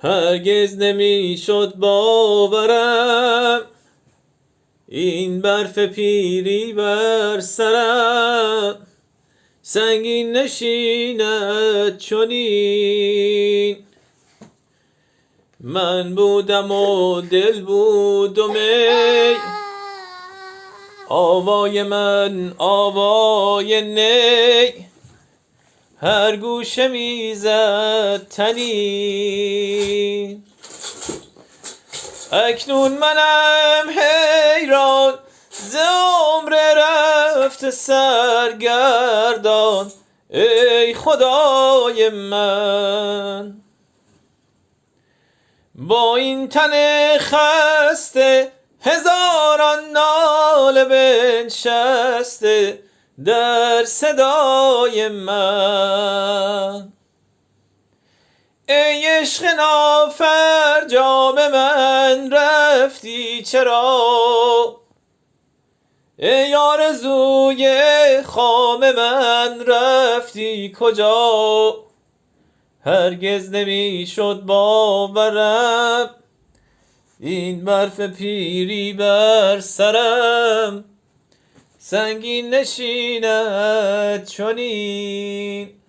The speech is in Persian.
هرگز نمیشد باورم این برف پیری بر سرم سنگین نشیند چنین. من بودم و دل بود و می، آوای من آوای نی، هر گوشه میزد طنین. اکنون منم حیران ز عمر رفته سرگردان، ای خدای من. با این تن خسته هزاران ناله بنشسته در صدای من. ای عشق نافرجام من رفتی چرا؟ ای آرزوی خام من رفتی کجا؟ هرگز نمیشد باورم این برف پیری بر سرم سنگین نشیند چنین.